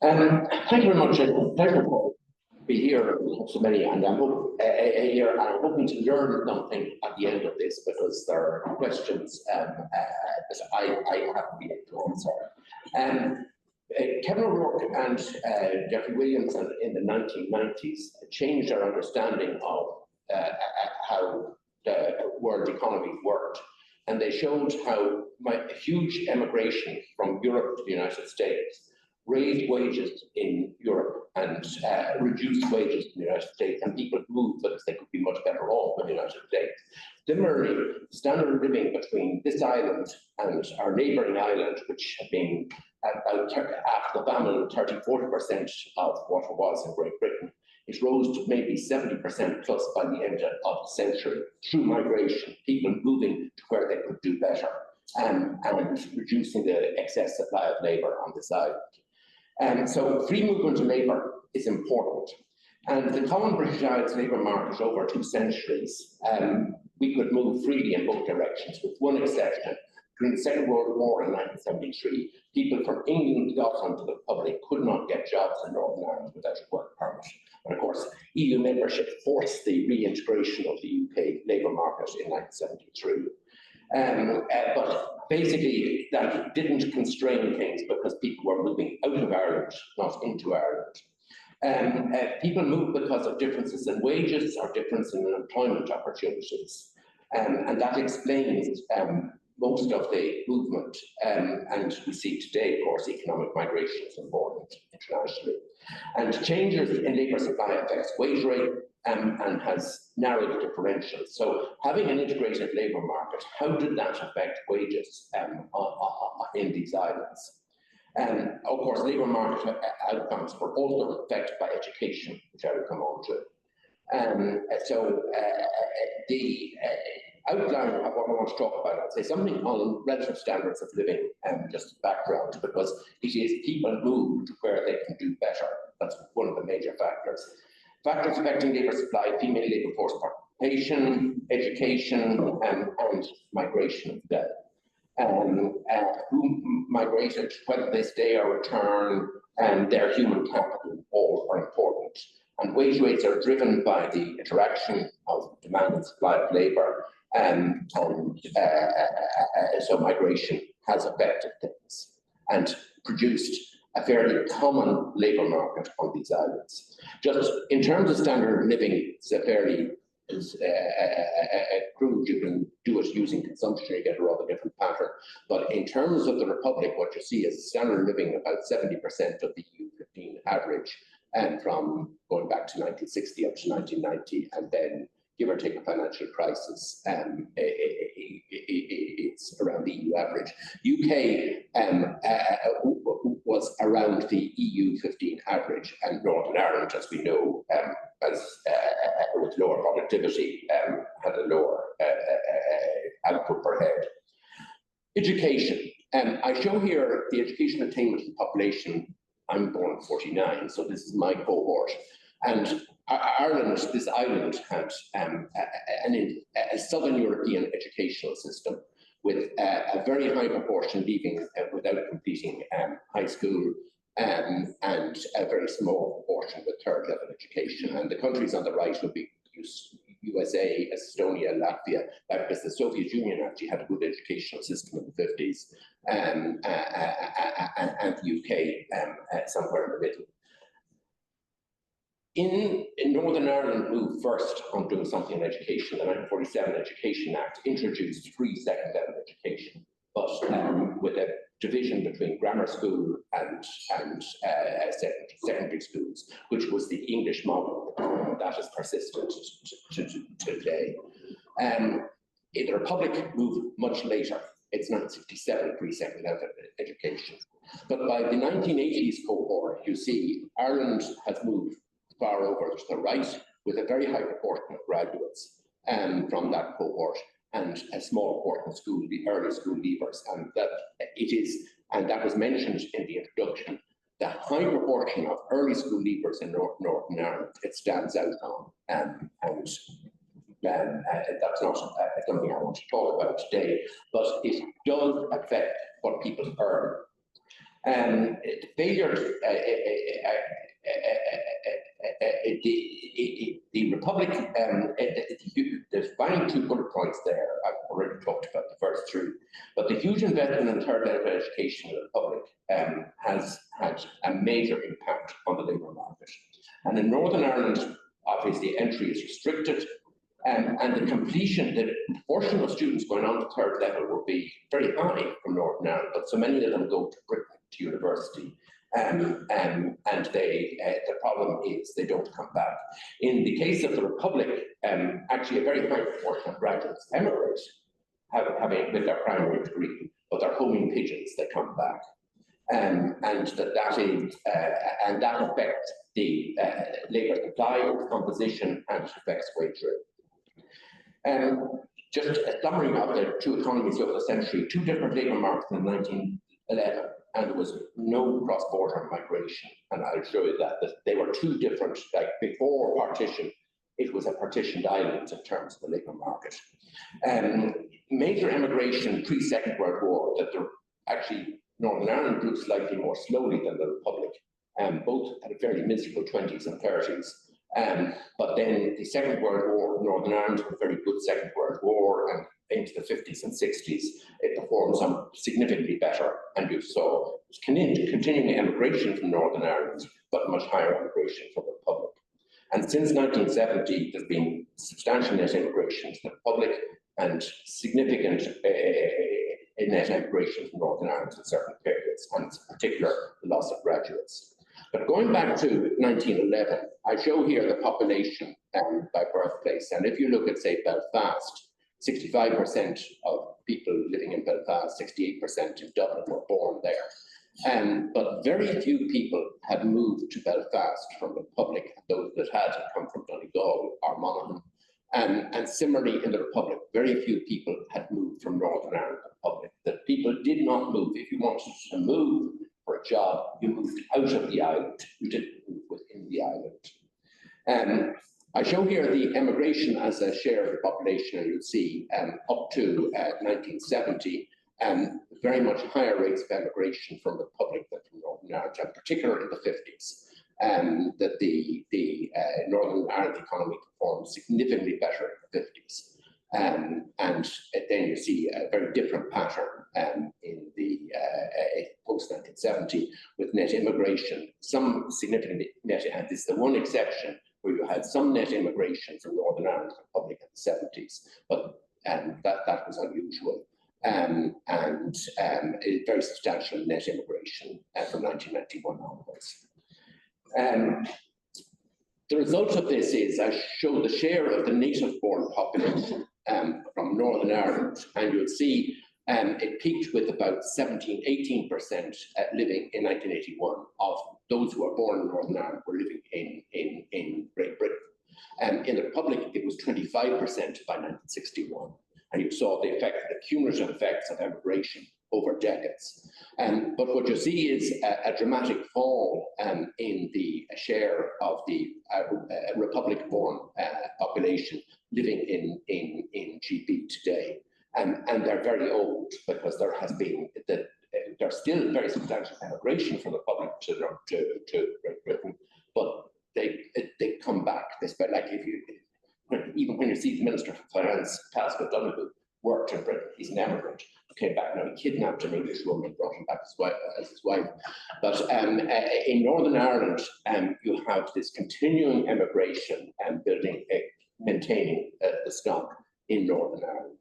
Thank you very much. It's a pleasure to be here with so many, and I'm hoping to learn something at the end of this because there are questions that I have to be able to answer. Kevin O'Rourke and Jeffrey Williams in the 1990s changed our understanding of how the world economy worked, and they showed how huge emigration from Europe to the United States raised wages in Europe and reduced wages in the United States, and people moved because they could be much better off in the United States. Similarly, standard of living between this island and our neighbouring island, which had been about after the famine 30–40% of what it was in Great Britain, it rose to maybe 70% plus by the end of the century through migration, people moving to where they could do better, and reducing the excess supply of labour on this island. So free movement of labour is important. And the common British Isles labour market over 2 centuries, we could move freely in both directions, with one exception. During the Second World War in 1973, people from England, Scotland, and the Republic could not get jobs in Northern Ireland without a work permit. And of course, EU membership forced the reintegration of the UK labour market in 1973. But basically, that didn't constrain things because people were moving out of Ireland, not into Ireland. People moved because of differences in wages or difference in employment opportunities. And that explains most of the movement. And we see today, of course, economic migration is important internationally. And changes in labour supply affects wage rate and has narrowed differentials. So having an integrated labour market, how did that affect wages in these islands? Of course, labour market outcomes were also affected by education, which I will come on to. So the outline of what I want to talk about, I'd say something on relative standards of living, just background, because it is people move to where they can do better. That's one of the major factors. Factors affecting labour supply: female labour force participation, education, and migration as well. Who migrated, whether they stay or return, and their human capital, all are important. And wage rates are driven by the interaction of demand and supply of labour, so migration has affected things and produced a fairly common labour market on these islands. Just in terms of standard of living, it's a fairly crude. You can do it using consumption, you get a rather different pattern. But in terms of the Republic, what you see is standard of living about 70% of the EU15 average, and from going back to 1960 up to 1990, and then give or take a financial crisis, it's around the EU average. UK was around the EU15 average, and Northern Ireland, as we know, with lower productivity, had a lower output per head. Education. I show here the education attainment of the population. I'm born in 49, so this is my cohort. And Ireland, this island, had a Southern European educational system with a very high proportion leaving without completing high school, and a very small proportion with third level education. And the countries on the right would be USA, Estonia, Latvia, because the Soviet Union actually had a good educational system in the 50s, and the UK somewhere in the middle. In Northern Ireland moved first on doing something in education. The 1947 Education Act introduced free second level education, but with a division between grammar school and secondary schools, which was the English model that has persisted to today. The Republic moved much later. It's 1967 free second level education. But by the 1980s cohort, you see Ireland has moved far over to the right, with a very high proportion of graduates from that cohort, and a small proportion of early school leavers. And that was mentioned in the introduction. The high proportion of early school leavers in Northern Ireland, it stands out on, and that's not something I want to talk about today, but it does affect what people earn. Failure, the Republic, defining 2 bullet points there, I've already talked about the first 3, but the huge investment in third level education in the Republic has had a major impact on the labour market. And in Northern Ireland, obviously entry is restricted, and the completion, the proportion of students going on to third level will be very high from Northern Ireland, but so many of them go to Britain, to university, and the problem is they don't come back. In the case of the Republic, actually a very high proportion of graduates emigrate, having with their primary degree, but they're homing pigeons that come back, and that affects the labour supply composition, and it affects wage rate. Just a summary of the 2 economies over the century: 2 different labour markets in 1911, and there was no cross-border migration. And I'll show you that they were 2 different, like before partition, it was a partitioned island in terms of the labour market. Major emigration pre-Second World War, that there actually Northern Ireland grew slightly more slowly than the Republic, both had a fairly miserable 20s and 30s. But then the Second World War, Northern Ireland had a very good Second World War, and into the 50s and 60s, it performed some significantly better, and you saw continuing emigration from Northern Ireland, but much higher emigration from the Republic. And since 1970, there's been substantial net immigration to the Republic and significant net immigration from Northern Ireland in certain periods, and in particular, the loss of graduates. But going back to 1911, I show here the population by birthplace. And if you look at, say, Belfast, 65% of people living in Belfast, 68% in Dublin were born there. But very few people had moved to Belfast from the Republic. Those that had come from Donegal or Monaghan. And similarly in the Republic, very few people had moved from Northern Ireland to the Republic. That people did not move. If you wanted to move for a job, you moved out of the island. You didn't move within the island. I show here the emigration as a share of the population, and you'll see up to 1970, very much higher rates of emigration from the Republic than from Northern Ireland, and particularly in the 50s. That the Northern Ireland economy performed significantly better in the 50s. And then you see a very different pattern in the post-1970 with net immigration, some significant net, and this is the one exception where you had some net immigration from Northern Ireland Republic in the 70s, but that was unusual. And a very substantial net immigration from 1991 onwards. The result of this is I show the share of the native-born population from Northern Ireland, and you'll see it peaked with about 17–18% living in 1981 of those who were born in Northern Ireland were living in Great Britain. In the Republic, it was 25% by 1961, and you saw the effect, the cumulative effects of emigration over decades. But what you see is a dramatic fall in the share of the Republic-born population living in GB today. And they're very old because there has been, there's still very substantial emigration from the Republic to Great Britain, but they come back. Like even when you see the Minister for Finance, Pascal Donoghue, worked in Britain, he's an emigrant, came back. Now he kidnapped an English woman, brought him back as his wife. But in Northern Ireland, you have this continuing emigration and maintaining the stock in Northern Ireland,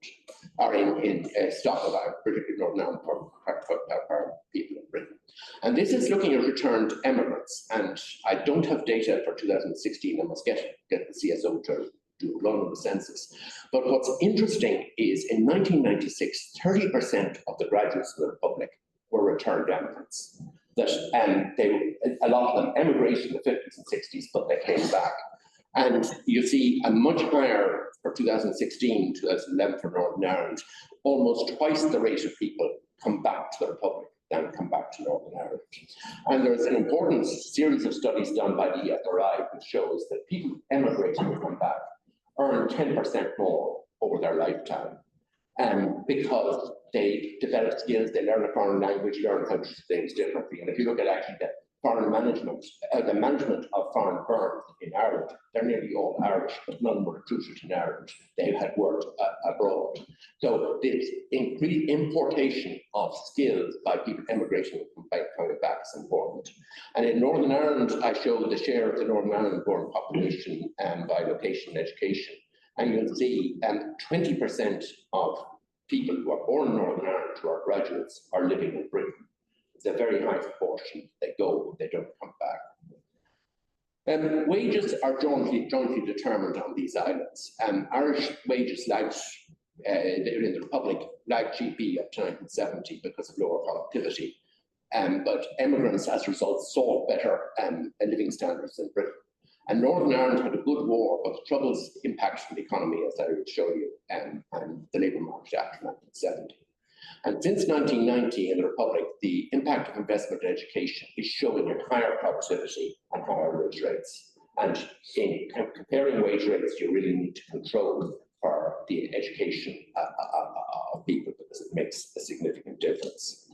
or in stock of Ireland, particularly Northern Ireland for people in Britain. And this is looking at returned emigrants. And I don't have data for 2016. I must get the CSO to do a run of the census. But what's interesting is in 1996, 30% of the graduates of the Republic were returned emigrants. That a lot of them emigrated in the 50s and 60s, but they came back. And you see a much higher for 2016, 2011 for Northern Ireland, almost twice the rate of people come back to the Republic than come back to Northern Ireland. And there's an important series of studies done by the NERI which shows that people emigrating and come back earn 10% more over their lifetime. because they develop skills, they learn a foreign language, learn how to do things differently. And if you look at actually the foreign management, the management of foreign firms in Ireland, they're nearly all Irish, but none were recruited in Ireland. They had worked abroad. So this increased importation of skills by people emigrating from coming back is important. And in Northern Ireland, I showed the share of the Northern Ireland born population by location and education. And you'll see 20% of people who are born in Northern Ireland who are graduates are living in Britain. It's a very high proportion. They go, they don't come back. Wages are jointly determined on these islands. Irish wages lagged, in the Republic, lagged GP up to 1970 because of lower productivity. But emigrants, as a result, saw better living standards in Britain. And Northern Ireland had a good war, but the troubles impacted on the economy, as I will show you, and the labour market after 1970. And since 1990 in the Republic, the impact of investment in education is showing a higher productivity and higher wage rates. And in comparing wage rates, you really need to control for the education of people because it makes a significant difference.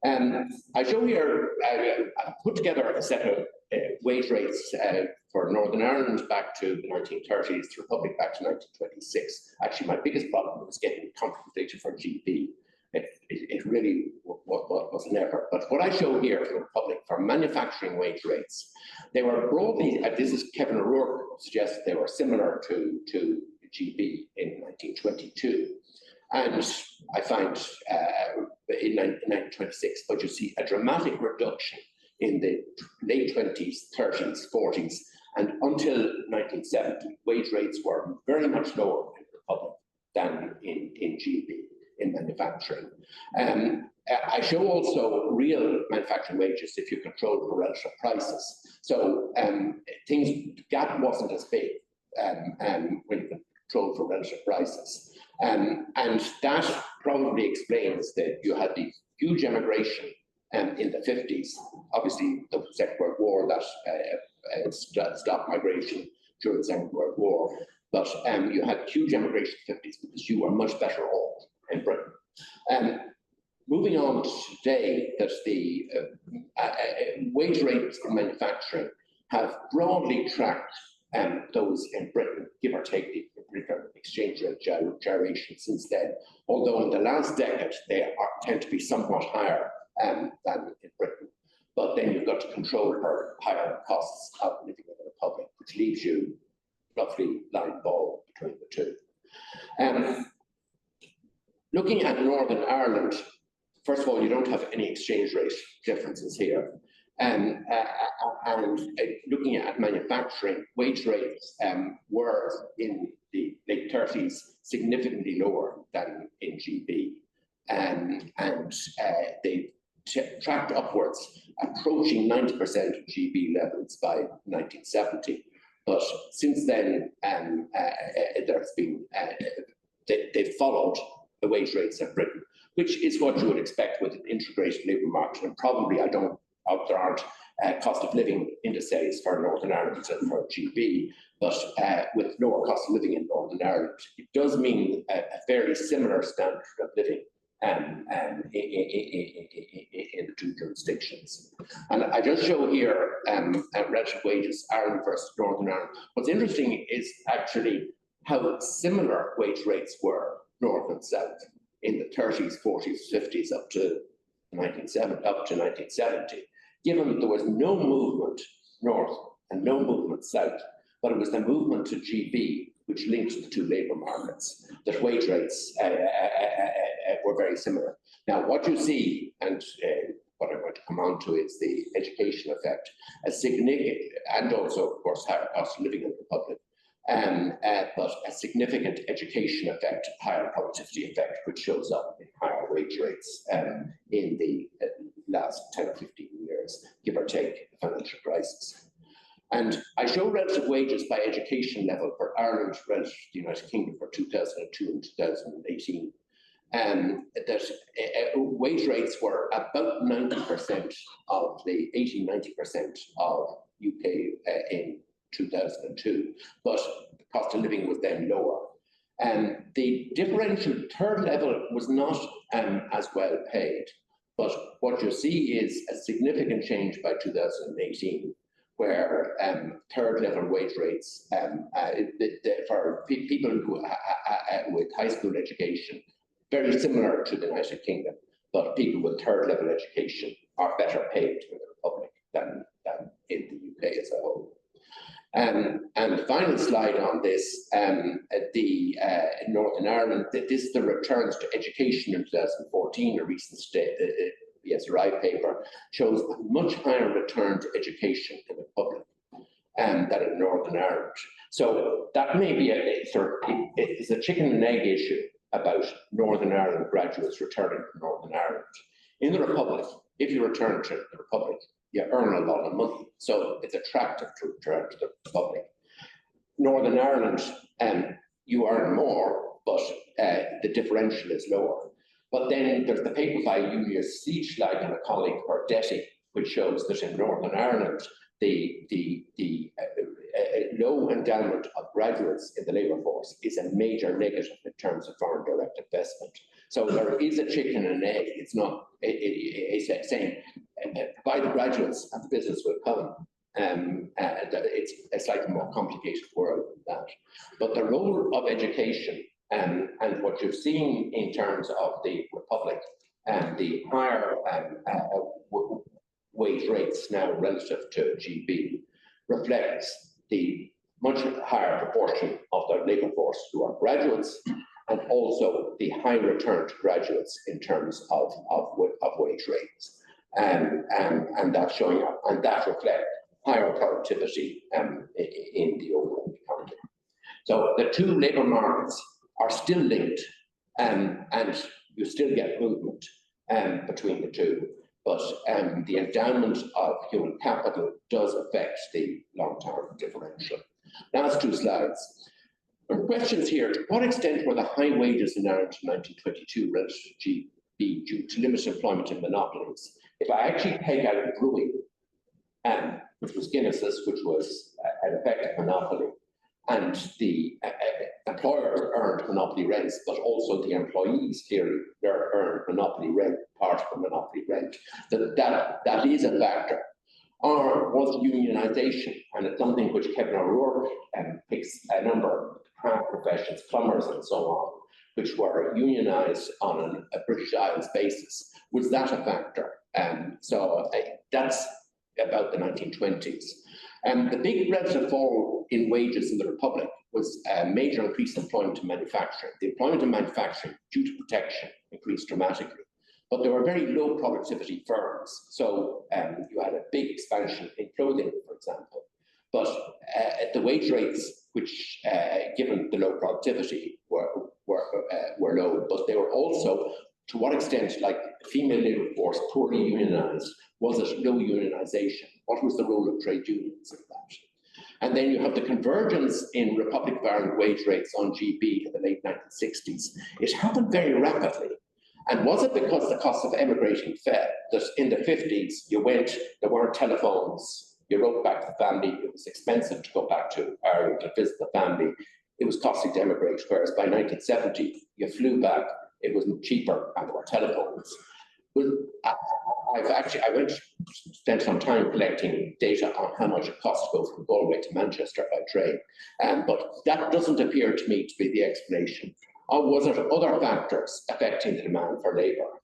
I show here, I put together a set of wage rates for Northern Ireland back to the 1930s, the Republic back to 1926. Actually, my biggest problem was getting compensation for GP. It really was an effort. But what I show here for the Republic for manufacturing wage rates, they were broadly, this is Kevin O'Rourke suggests they were similar to GB in 1922. And I find in 1926, but you see a dramatic reduction in the late 20s, 30s, 40s, and until 1970, wage rates were very much lower in the Republic than in GB. In manufacturing. I show also real manufacturing wages if you control for relative prices. So the gap wasn't as big when you control for relative prices. And that probably explains that you had the huge emigration in the 50s, obviously the Second World War that stopped migration during the Second World War, but you had huge emigration in the 50s because you were much better off in Britain. Moving on to today, that the wage rates in manufacturing have broadly tracked those in Britain, give or take the exchange rate gyration since then, although in the last decade they tend to be somewhat higher than in Britain. But then you've got to control for higher costs of living in the Republic, which leaves you roughly line ball between the two. Looking at Northern Ireland, first of all, you don't have any exchange rate differences here. And looking at manufacturing, wage rates were in the late 30s significantly lower than in GB. And they tracked upwards, approaching 90% of GB levels by 1970. But since then, there's been, they've followed the wage rates of Britain, which is what you would expect with an integrated labour market. And probably there aren't cost of living indices for Northern Ireland and for GB, but with lower cost of living in Northern Ireland, it does mean a fairly similar standard of living in the two jurisdictions. And I just show here relative wages, Ireland versus Northern Ireland. What's interesting is actually how similar wage rates were north and south in the 30s, 40s, 50s up to 1970, given that there was no movement north and no movement south, but it was the movement to GB which linked the two labour markets, that wage rates were very similar. Now, what you see, and what I want to come on to, is the education effect, a significant, and also, of course, higher cost of living in the Republic, but a significant education effect, higher productivity effect, which shows up in higher wage rates in the last 10 or 15 years, give or take the financial crisis. And I show relative wages by education level for Ireland relative to the United Kingdom for 2002 and 2018. That wage rates were about 90% of the 90% of UK in 2002, but the cost of living was then lower. The differential third level was not as well paid, but what you see is a significant change by 2018, where third level wage rates for people who with high school education, very similar to the United Kingdom, but people with third level education are better paid in the Republic than in the UK as a whole. And the final slide on this, Northern Ireland, this is the returns to education in 2014, a recent NERI paper, shows a much higher return to education in the Republic than in Northern Ireland. So that may be it's a chicken and egg issue about Northern Ireland graduates returning to Northern Ireland. In the Republic, if you return to the Republic, you earn a lot of money, so it's attractive to return to the Republic. Northern Ireland, you earn more, but the differential is lower. But then there's the paper by Julius Siegschlag and a colleague, Verdetti, which shows that in Northern Ireland, the low endowment of graduates in the labour force is a major negative in terms of foreign direct investment. So there is a chicken and egg. It's not it's saying by the graduates and the business will come. It's a slightly more complicated world than that. But the role of education and what you've seen in terms of the Republic and the higher wage rates now relative to GB reflects the much higher proportion of the labour force who are graduates, and also the high return to graduates in terms of wage rates. And that's showing up, and that reflects higher productivity in the overall economy. So the two labour markets are still linked, and you still get movement between the two, but the endowment of human capital does affect the long-term differential. Last two slides. There are questions here. To what extent were the high wages in Ireland in 1922 relative to GB due to limited employment and monopolies? If I actually take out brewing, which was Guinness's, which was an effective monopoly, and the employers earned monopoly rents, but also the employees clearly earned monopoly rent, part of the monopoly rent, that is a factor. Or was unionisation, and it's something which Kevin O'Rourke picks a number of craft professions, plumbers and so on, which were unionised on a British Isles basis. Was that a factor? So that's about the 1920s. The big relative fall in wages in the Republic was a major increase in employment in manufacturing. The employment in manufacturing, due to protection, increased dramatically. But there were very low productivity firms. So you had a big expansion in clothing, for example. But the wage rates, which given the low productivity, were low, but they were also, to what extent, like the female labour force, poorly unionised? Was it low unionisation? What was the role of trade unions in that? And then you have the convergence in Republic of Ireland wage rates on GB in the late 1960s. It happened very rapidly. And was it because the cost of emigrating fell, that in the 50s you went, there weren't telephones, you wrote back to the family, it was expensive to go back to Ireland to visit the family, it was costly to emigrate, whereas by 1970 you flew back, it was cheaper and there were telephones. Well, I went to spend some time collecting data on how much it costs to go from Galway to Manchester by train, but that doesn't appear to me to be the explanation. Or was it other factors affecting the demand for labour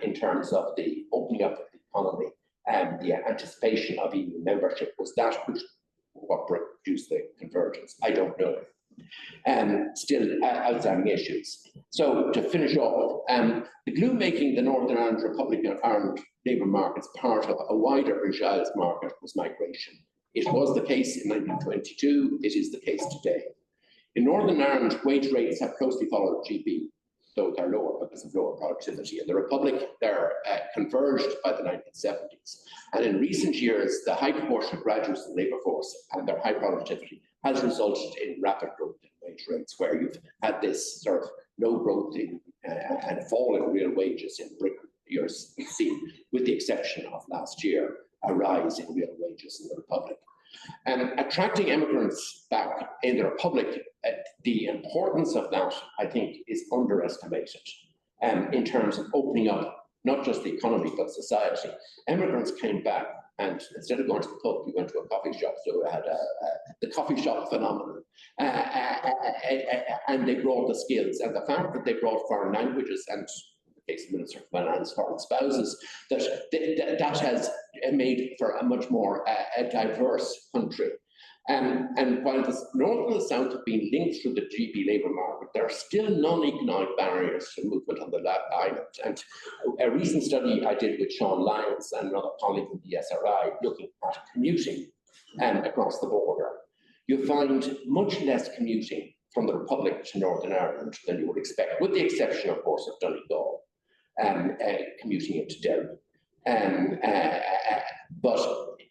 in terms of the opening up of the economy and the anticipation of EU membership? Was that what produced the convergence? I don't know. Still outstanding issues. So to finish off, the glue making the Northern Ireland Republic of Ireland labour markets part of a wider British Isles market was migration. It was the case in 1922, it is the case today. In Northern Ireland, wage rates have closely followed GB, though they're lower because of lower productivity. In the Republic, they're converged by the 1970s. And in recent years, the high proportion of graduates in the labour force and their high productivity has resulted in rapid growth in wage rates, where you've had this sort of low growth in and fall in real wages in Britain. You've seen, with the exception of last year, a rise in real wages in the Republic. Attracting immigrants back in the Republic, the importance of that, I think, is underestimated in terms of opening up not just the economy, but society. Immigrants came back, and instead of going to the pub, we went to a coffee shop. So we had the coffee shop phenomenon. And they brought the skills. And the fact that they brought foreign languages, and in the case of the Minister of Finance, foreign spouses, that has made for a much more diverse country. And while the North and the South have been linked through the GB labour market, there are still non-economic barriers to movement on the island. And a recent study I did with Sean Lyons and another colleague from the SRI, looking at commuting across the border, you find much less commuting from the Republic to Northern Ireland than you would expect, with the exception, of course, of Donegal, commuting into Derry. But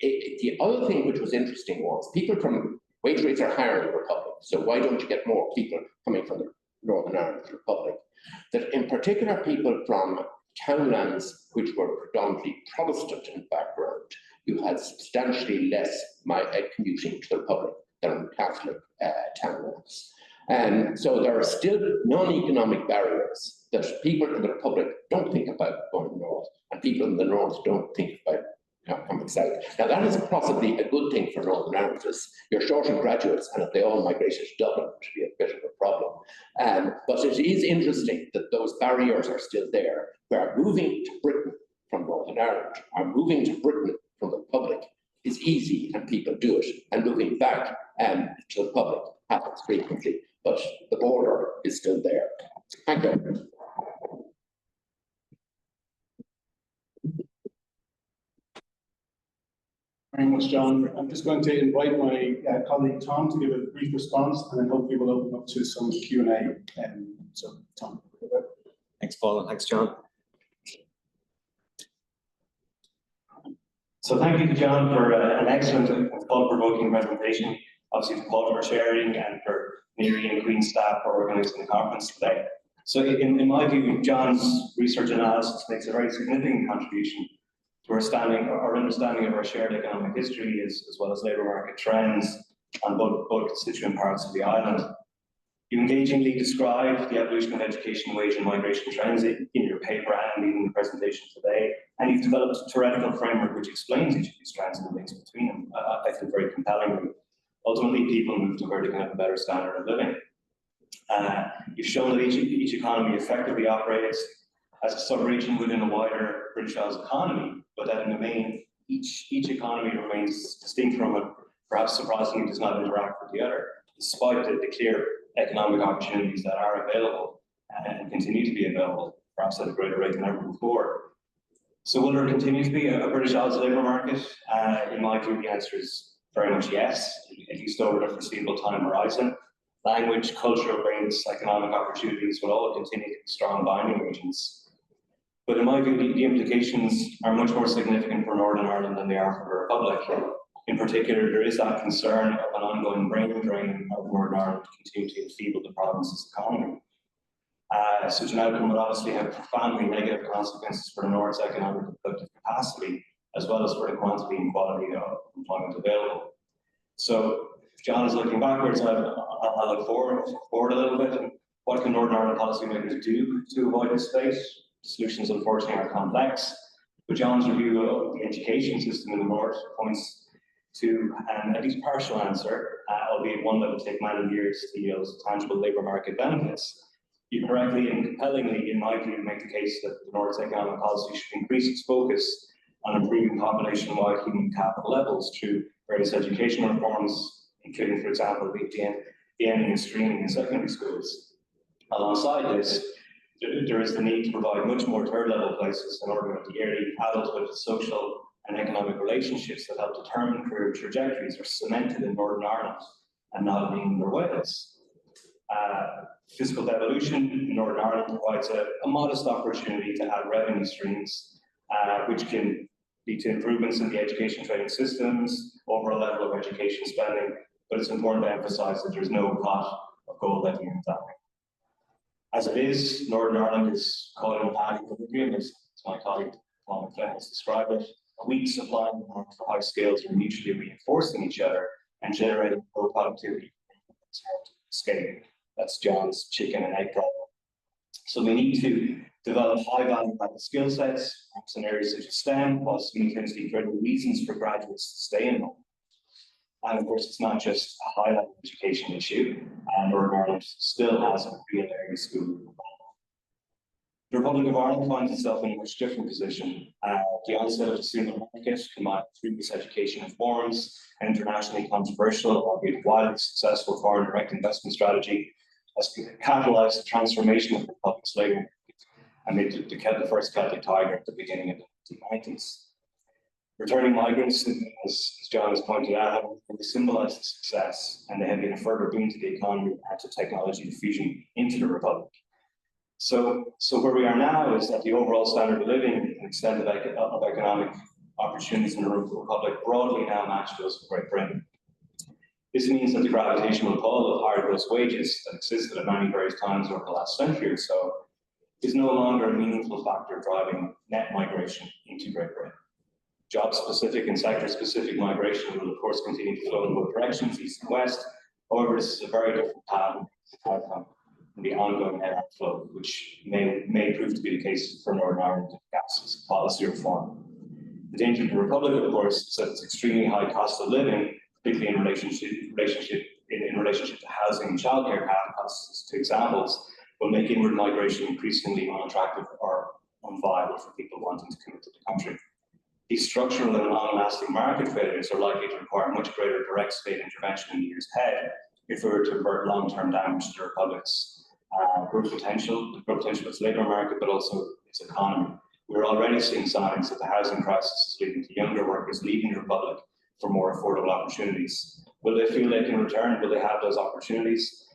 the other thing which was interesting was people from wage rates are higher in the Republic, so why don't you get more people coming from the Northern Ireland Republic? That in particular people from townlands which were predominantly Protestant in background, you had substantially less commuting to the Republic than Catholic townlands. And so there are still non-economic barriers that people in the Republic don't think about going north, and people in the north don't think about coming south. Now that is possibly a good thing for Northern Ireland, because you're short on graduates, and if they all migrated to Dublin, it would be a bit of a problem. But it is interesting that those barriers are still there, where moving to Britain from Northern Ireland, or moving to Britain from the Republic, is easy and people do it, and moving back to the public happens frequently, but the border is still there. Thank you. Very much, John. I'm just going to invite my colleague Tom to give a brief response, and then hopefully we'll open up to some Q&A. So, Tom. Thanks, Paul, and thanks, John. So thank you to John for an excellent and thought-provoking presentation. Obviously, to Paul for sharing, and for NERI and Queen's staff for organising the conference today. So in my view, John's research analysis makes a very significant contribution to our understanding of our shared economic history, as well as labour market trends on both constituent parts of the island. You engagingly describe the evolution of education, wage and migration trends in your paper and even the presentation today, and you've developed a theoretical framework which explains each of these trends and the links between them, I think very compellingly. Ultimately, people move to where they can have a better standard of living. You've shown that each economy effectively operates as a sub-region within a wider British Isles economy, but that in the main, each economy remains distinct from it, perhaps surprisingly does not interact with the other, despite the clear economic opportunities that are available and continue to be available, perhaps at a greater rate than ever before. So will there continue to be a British Isles labour market? In my view, the answer is very much yes, at least over the foreseeable time horizon. Language, cultural links, economic opportunities will all continue to be strong binding agents. But in my view, the implications are much more significant for Northern Ireland than they are for the Republic. In particular, there is that concern of an ongoing brain drain of Northern Ireland to continue to enfeeble the province's economy. Such an outcome would obviously have profoundly negative consequences for the North's economic and productive capacity, as well as for the quantity and quality of employment available. So, if John is looking backwards, I'll look forward a little bit. And what can Northern Ireland policymakers do to avoid this fate? Solutions, unfortunately, are complex. But John's review of the education system in the North points to at least partial answer, albeit one that will take many years to yield tangible labour market benefits. You correctly and compellingly, in my view, make the case that the North's economic policy should increase its focus on improving population-wide human capital levels through various educational reforms, including, for example, the ending of streaming in secondary schools. Alongside this, there is the need to provide much more third-level places in order that the early adulthood, social and economic relationships that help determine career trajectories are cemented in Northern Ireland and not in England or Wales. Fiscal devolution in Northern Ireland provides a modest opportunity to add revenue streams, which can lead to improvements in the education training systems, overall level of education spending, but it's important to emphasise that there's no pot of gold at the end of that. As it is, Northern Ireland is caught in a path of equilibrium, as my colleague Paul Flynn has described it. A weak supply and demand for high skills are mutually reinforcing each other and generating low productivity scale. That's John's chicken and egg problem. So we need to develop high value skill sets, perhaps in areas such as STEM, while simultaneously creating reasons for graduates to stay in them. And of course, it's not just a high level education issue, and Northern Ireland still has a pre-elementary school. The Republic of Ireland finds itself in a much different position. The onset of the student market, combined with previous education reforms, an internationally controversial, albeit wildly successful foreign direct investment strategy, has catalyzed the transformation of the Republic's labour market and made the first Celtic Tiger at the beginning of the 1990s. Returning migrants, as John has pointed out, have really symbolised the success, and they have been a further boon to the economy and to technology diffusion into the Republic. So where we are now is that the overall standard of living and extent of economic opportunities in the Republic broadly now match those of Great Britain. This means that the gravitational pull of higher gross wages that existed at many various times over the last century or so is no longer a meaningful factor driving net migration into Great Britain. Job-specific and sector-specific migration will, of course, continue to flow in both directions, east and west. However, this is a very different pattern outcome in the ongoing net outflow, which may prove to be the case for Northern Ireland if passes policy reform. The danger of the Republic, of course, is that its extremely high cost of living, particularly in relationship to housing and childcare costs, as two examples, will make inward migration increasingly unattractive or unviable for people wanting to commit to the country. These structural and long-lasting market failures are likely to require much greater direct state intervention in the years ahead if we were to avert long-term damage to the Republic's growth potential of its labour market, but also its economy. We're already seeing signs that the housing crisis is leading to younger workers leaving the Republic for more affordable opportunities. Will they feel they can return? Will they have those opportunities?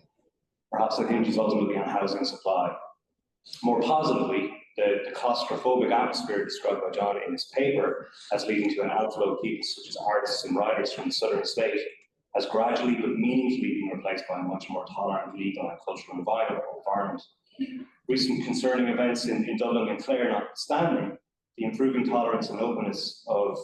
Perhaps the hinge is ultimately on housing supply. More positively, the claustrophobic atmosphere described by John in his paper as leading to an outflow of people such as artists and writers from the southern state has gradually but meaningfully been replaced by a much more tolerant legal and cultural environment. Recent concerning events in Dublin and Clare notwithstanding, the improving tolerance and openness of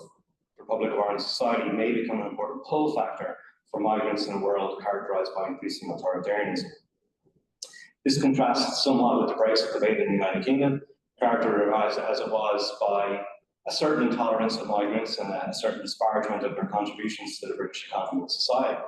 the Republic of Ireland society may become an important pull factor for migrants in a world characterised by increasing authoritarianism. This contrasts somewhat with the Brexit debate in the United Kingdom, characterised as it was by a certain intolerance of migrants and a certain disparagement of their contributions to the British economy and society.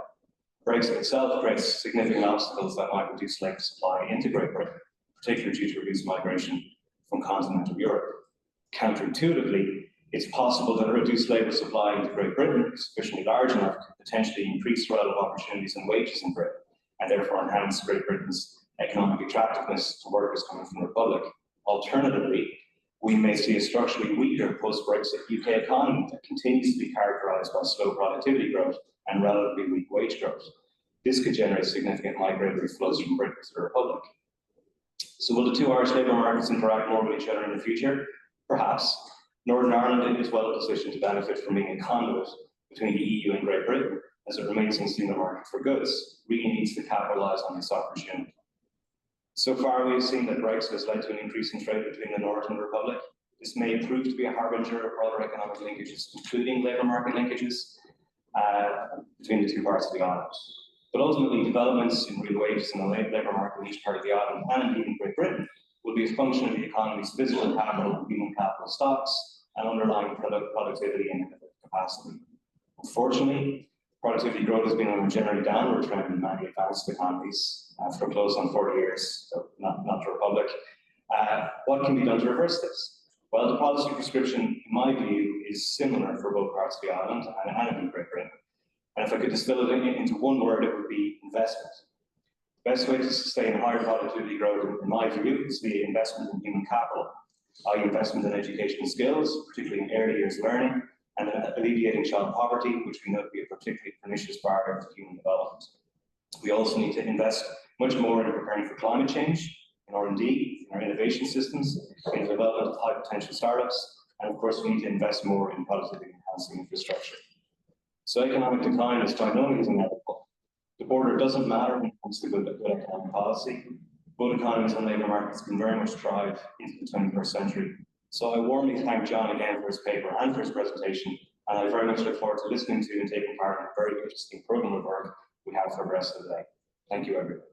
Brexit itself creates significant obstacles that might reduce labour supply into Great Britain, particularly due to reduced migration from continental Europe. Counterintuitively, it's possible that a reduced labour supply into Great Britain is sufficiently large enough to potentially increase relative opportunities and wages in Britain, and therefore enhance Great Britain's economic attractiveness to workers coming from the Republic. Alternatively, we may see a structurally weaker post-Brexit UK economy that continues to be characterised by slow productivity growth and relatively weak wage growth. This could generate significant migratory flows from Britain to the Republic. So will the two Irish labour markets interact more with each other in the future? Perhaps. Northern Ireland is well positioned to benefit from being a conduit between the EU and Great Britain, as it remains in the single market for goods, really needs to capitalise on this opportunity. So far, we've seen that Brexit has led to an increase in trade between the North and the Republic. This may prove to be a harbinger of broader economic linkages, including labour market linkages between the two parts of the island. But ultimately, developments in real wages in the labour market in each part of the island, and indeed in Great Britain, will be a function of the economy's physical capital and human capital stocks and underlying productivity and capacity. Unfortunately, productivity growth has been on a generally downward trend in many advanced economies for close on 40 years, so not the Republic. What can be done to reverse this? Well, the policy prescription, in my view, is similar for both parts of the island and in Great Britain. And if I could distill it into one word, it would be investment. The best way to sustain higher productivity growth, in my view, is the investment in human capital, i.e. investment in education skills, particularly in early years learning, and alleviating child poverty, which we know to be a particularly pernicious barrier to human development. We also need to invest much more in preparing for climate change, in R&D, in our innovation systems, in the development of high potential startups, and of course we need to invest more in productivity enhancing infrastructure. So economic decline is by no means inevitable. The border doesn't matter when it comes to good economic policy. Both economies and labour markets can very much thrive into the 21st century. So I warmly thank John again for his paper and for his presentation, and I very much look forward to listening to and taking part in a very interesting programme of work we have for the rest of the day. Thank you, everyone.